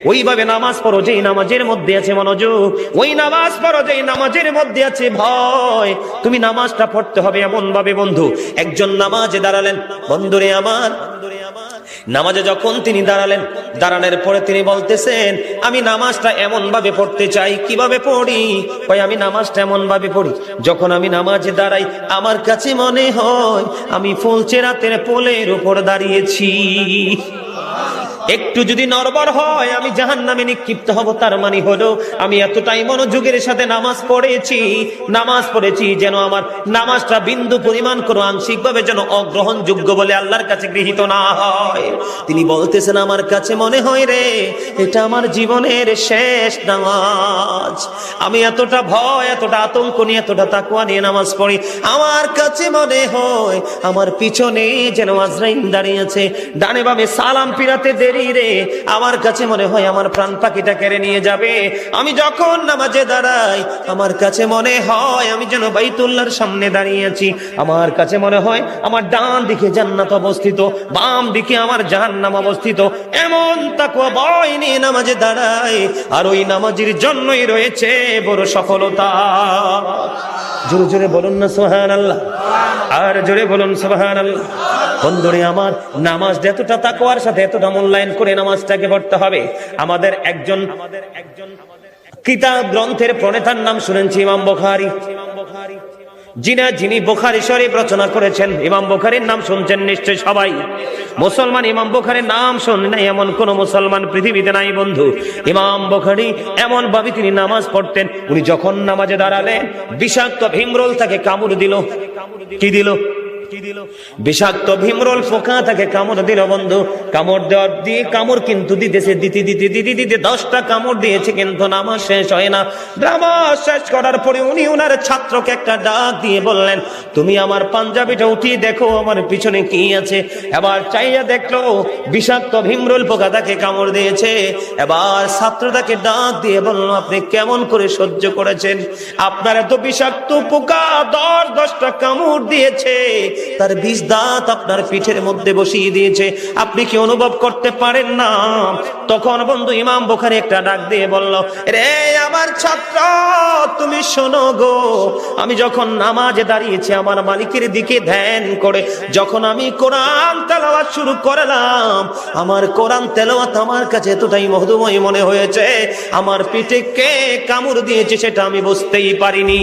ওইভাবে নামাজ পড়ো যেই নামাজের মধ্যে আছে মনোযোগ, ওই নামাজ পড়ো যেই নামাজের মধ্যে আছে ভয়। তুমি নামাজটা পড়তে হবে এমন ভাবে বন্ধু। একজন নামাজে দাঁড়ালেন, বন্ধুরে আমার, নামাজে যখন তিনি দাঁড়ালেন, দাঁড়ানোর পরে তিনি বলতেছেন আমি নামাজটা এমন ভাবে পড়তে চাই। কিভাবে পড়ি? কই আমি নামাজটা এমন ভাবে পড়ি, যখন আমি নামাজে দাঁড়াই আমার কাছে মনে হয় আমি ফুলচেরাতের পোলের উপর দাঁড়িয়েছি। একটু যদি নড়বড় হয় আমি জাহান্নামে নিক্ষিপ্ত হব। তার মানে হলো আমি এতটাই মনোযোগের সাথে নামাজ পড়েছি যেন আমার নামাজটা বিন্দু পরিমাণ কোনো আংশিক ভাবে যেন অগ্রহণযোগ্য বলে আল্লাহর কাছে গৃহীত না হয়। তিনি বলতেছেন আমার কাছে মনে হয় রে এটা আমার জীবনের শেষ নামাজ। আমি এতটা ভয়, এতটা আতঙ্ক নিয়ে, এতটা তাকওয়া নিয়ে নামাজ পড়ি। আমার কাছে মনে হয় আমার পিছনে যেন আজরাইল দাঁড়িয়ে আছে, ডানে বামে সালাম ফিরাতে দেরি রে, আমার কাছে মনে হয় আমার প্রাণ পাখিটা কেড়ে নিয়ে যাবে। আমি যখন নামাজে দাঁড়াই আমার কাছে মনে হয় আমি যেন বাইতুল্লাহর সামনে দাঁড়িয়ে আছি। আমার কাছে মনে হয় আমার ডান দিকে জান্নাত অবস্থিত, বাম দিকে আমার জাহান্নাম অবস্থিত। এমন তাকওয়া ভয় নিয়ে নামাজে দাঁড়াই, আর ওই নামাজের জন্যই রয়েছে বড় সফলতা। জোরে জোরে বলুন না সুবহানাল্লাহ, আর জোরে বলুন সুবহানাল্লাহ। বন্ধুরে আমার, নামাজ এতটা তাকওয়ার সাথে এতটা মূল্যায়ন করে নামাজটাকে পড়তে হবে। আমাদের একজন কিতাব গ্রন্থের প্রণেতার নাম শুনেছি ইমাম বুখারী। যিনি বুখারী শরীফ রচনা করেছেন, ইমাম বুখারীর নাম শুনছেন নিশ্চয় সবাই। মুসলমান ইমাম বুখারীর নাম শুনে নাই এমন কোন মুসলমান পৃথিবীতে নাই বন্ধু। ইমাম বুখারী এমন ভাবে তিনি নামাজ পড়তেন, উনি যখন নামাজে দাঁড়ালেন বিষাক্ত ভীমরুল তাকে কামড় দিল। কি দিল? বিষাক্ত ভীমরুল পোকা তাকে কামড় দিল বন্ধু। কামড় দেওয়ার দিয়ে কামড় কিন্তু দিতেছে, দিতে 10টা কামড় দিয়েছে, কিন্তু নামাজ শেষ হয় না। নামাজ শেষ করার পরে উনি ওনার ছাত্রকে একটা ডাক দিয়ে বললেন তুমি আমার পাঞ্জাবিটা উঠিয়ে দেখো আমার পিছনে কি আছে। এবার চাইয়া দেখলো বিষাক্ত ভীমরুল পোকা তাকে কামড় দিয়েছে। এবার ছাত্রটাকে ডাক দিয়ে বলল আপনি কেমন করে সহ্য করেছেন? আপনার এত বিষাক্ত পোকা 10টা কামড় দিয়েছে, তার 20 দাঁত আপনার পিঠের মধ্যে বসিয়ে দিয়েছে, আপনি কি অনুভব করতে পারেন না? তখন বন্ধু ইমাম বুখারী একটা ডাক দিয়ে বলল রে আমার ছাত্র তুমি শোনো গো, আমি যখন নামাজে দাঁড়িয়েছি আমার মালিকের দিকে ধ্যান করে যখন আমি কোরআন তেলাওয়াত শুরু করলাম, আমার কোরআন তেলাওয়াত আমার কাছে এতটাই মধুময় মনে হয়েছে, আমার পিঠে কে কামড় দিয়েছে সেটা আমি বুঝতেই পারিনি।